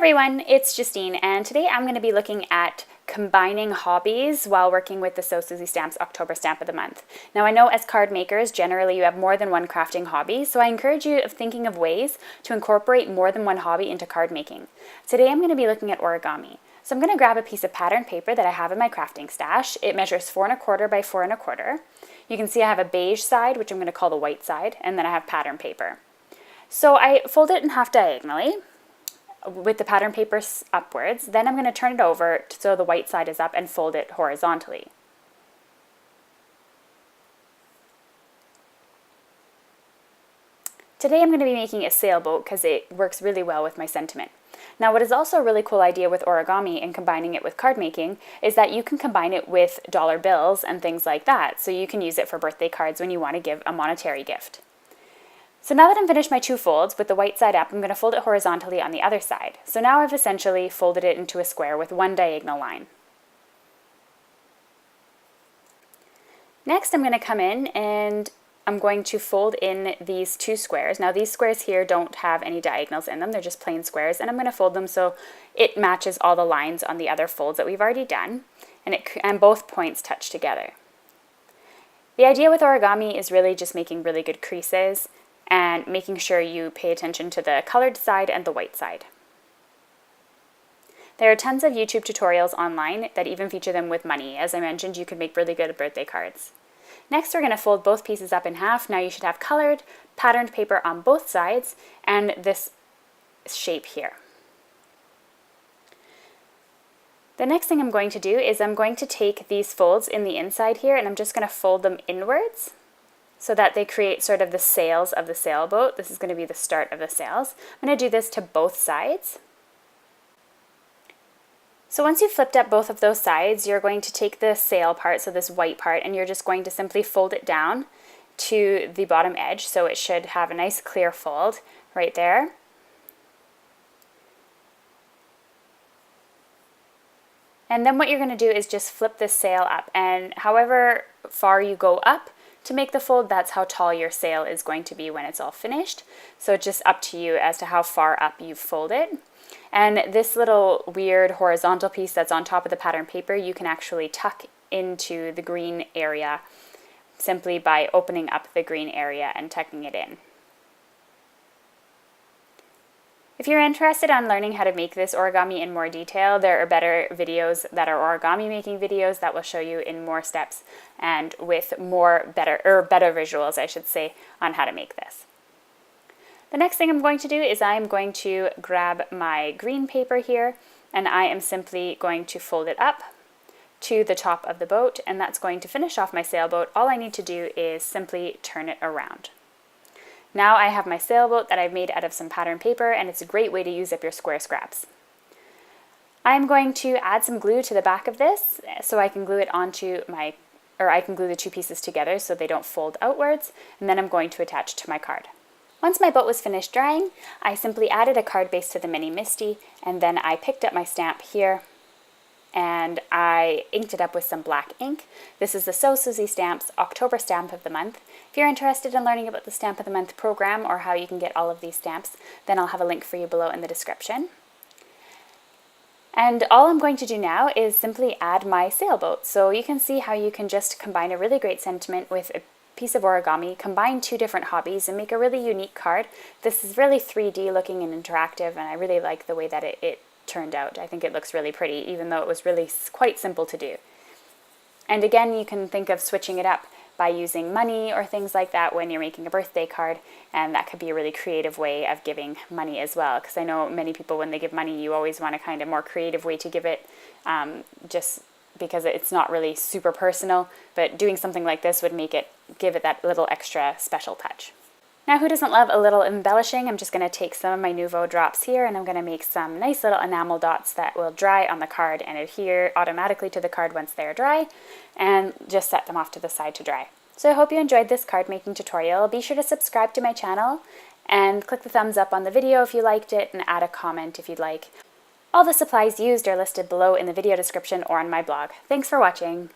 everyone, it's Justine, and today I'm going to be looking at combining hobbies while working with the Suzy Stamps October Stamp of the Month. Now I know as card makers, generally you have more than one crafting hobby, so I encourage you thinking of ways to incorporate more than one hobby into card making. Today I'm going to be looking at origami. So I'm going to grab a piece of pattern paper that I have in my crafting stash. It measures 4 1/4 by 4 1/4. You can see I have a beige side, which I'm going to call the white side, and then I have pattern paper. So I fold it in half diagonally with the pattern paper upwards. Then I'm going to turn it over so the white side is up and fold it horizontally. Today I'm going to be making a sailboat because it works really well with my sentiment. Now what is also a really cool idea with origami and combining it with card making is that you can combine it with dollar bills and things like that. So you can use it for birthday cards when you want to give a monetary gift. So now that I'm finished my 2 folds with the white side up, I'm going to fold it horizontally on the other side. So now I've essentially folded it into a square with one diagonal line. Next I'm going to come in and I'm going to fold in these 2 squares. Now these squares here don't have any diagonals in them, they're just plain squares, and I'm going to fold them so it matches all the lines on the other folds that we've already done, and both points touch together. The idea with origami is really just making really good creases and making sure you pay attention to the colored side and the white side. There are tons of YouTube tutorials online that even feature them with money. As I mentioned, you can make really good birthday cards. Next, we're going to fold both pieces up in half. Now you should have colored, patterned paper on both sides and this shape here. The next thing I'm going to do is I'm going to take these folds in the inside here and I'm just going to fold them inwards, so that they create sort of the sails of the sailboat. This is going to be the start of the sails. I'm going to do this to both sides. So once you've flipped up both of those sides, you're going to take the sail part, so this white part, and you're just going to simply fold it down to the bottom edge, so it should have a nice clear fold right there. And then what you're going to do is just flip this sail up, and however far you go up to make the fold, that's how tall your sail is going to be when it's all finished. So it's just up to you as to how far up you fold it. And this little weird horizontal piece that's on top of the pattern paper, you can actually tuck into the green area simply by opening up the green area and tucking it in. If you're interested in learning how to make this origami in more detail, there are better videos that are origami making videos that will show you in more steps and with better visuals, I should say, on how to make this. The next thing I'm going to do is I'm going to grab my green paper here and I am simply going to fold it up to the top of the boat, and that's going to finish off my sailboat. All I need to do is simply turn it around. Now I have my sailboat that I've made out of some pattern paper, and it's a great way to use up your square scraps. I'm going to add some glue to the back of this so I can glue it onto I can glue the 2 pieces together so they don't fold outwards, and then I'm going to attach to my card. Once my boat was finished drying, I simply added a card base to the Mini Misty, and then I picked up my stamp here and I inked it up with some black ink. This is the Suzy Stamps October Stamp of the Month. If you're interested in learning about the Stamp of the Month program or how you can get all of these stamps, then I'll have a link for you below in the description. And all I'm going to do now is simply add my sailboat. So you can see how you can just combine a really great sentiment with a piece of origami, combine 2 different hobbies and make a really unique card. This is really 3D looking and interactive, and I really like the way that it turned out. I think it looks really pretty, even though it was really quite simple to do. And again, you can think of switching it up by using money or things like that when you're making a birthday card, and that could be a really creative way of giving money as well, because I know many people, when they give money, you always want a kind of more creative way to give it, just because it's not really super personal, but doing something like this would give it that little extra special touch. Now, who doesn't love a little embellishing? I'm just going to take some of my Nouveau drops here and I'm going to make some nice little enamel dots that will dry on the card and adhere automatically to the card once they're dry, and just set them off to the side to dry. So I hope you enjoyed this card making tutorial. Be sure to subscribe to my channel and click the thumbs up on the video if you liked it, and add a comment if you'd like. All the supplies used are listed below in the video description or on my blog. Thanks for watching.